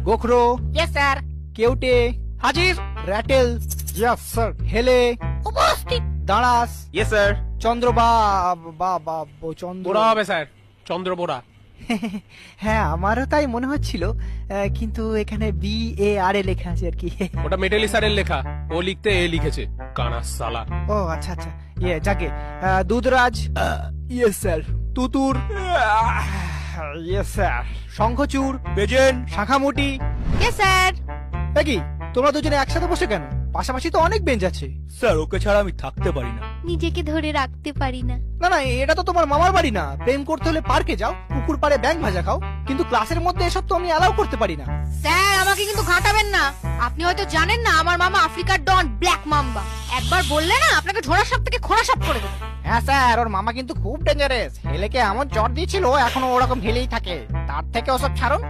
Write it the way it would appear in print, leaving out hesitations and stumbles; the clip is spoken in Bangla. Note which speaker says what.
Speaker 1: গোখরো,
Speaker 2: ইয়েস স্যার।
Speaker 1: কেউটে,
Speaker 2: হাজির।
Speaker 1: Ratel,
Speaker 3: yes sir.
Speaker 1: হেলে,
Speaker 2: উপস্থিত।
Speaker 1: দাঁড়াস,
Speaker 4: ইয়েস স্যার।
Speaker 1: চন্দ্র বা বা বা চন্দ্র।
Speaker 5: বোরা হবে স্যার, চন্দ্র বোরা।
Speaker 1: হ্যাঁ আমারও তাই মনে হচ্ছিল, কিন্তু এখানে BAR লেখা আছে আর কি।
Speaker 5: ওটা মেটেলি স্যারের লেখা, ও লিখতে এ লিখেছে, কানা সালা।
Speaker 1: ও আচ্ছা আচ্ছা, যাকে দুধরাজ, ইয়েস স্যার। তুতুর,
Speaker 3: ইয়েস স্যার।
Speaker 1: শঙ্খচূড়, বেজেন, শাখামুটি।
Speaker 2: Yes sir.
Speaker 1: কি তোমরা দুজনে একসাথে বসে কেন? পাশাপাশি তো অনেক বেঞ্চ আছে।
Speaker 6: স্যার ওকে ছাড়া আমি থাকতে পারি না।
Speaker 2: নিজেকে ধরে রাখতে পারি না।
Speaker 1: না না, এটা তো তোমার মামার বাড়ি না। প্রেম করতে হলে পার্কে যাও, পুকুর পাড়ে ব্যাঙ ভাজা খাও, কিন্তু ক্লাসের মধ্যে এসব তো আমি অ্যালাউ করতে পারি না।
Speaker 2: স্যার আমাকে কিন্তু ঘাটাবেন না। আপনি হয়তো জানেন না আমার মামা আফ্রিকার ডন ব্ল্যাক মাম্বা। একবার বললে না আপনাকে ঝোড়া সাপ থেকে খোঁড়া সাপ করে দেবে।
Speaker 1: হ্যাঁ স্যার, ওর মামা কিন্তু খুব ডেঞ্জারাস। হেলেকে এমন চট দিয়েছিল, এখনো ওরকম ঢেলেই থাকে। তার থেকে ওসব ছাড়ুন।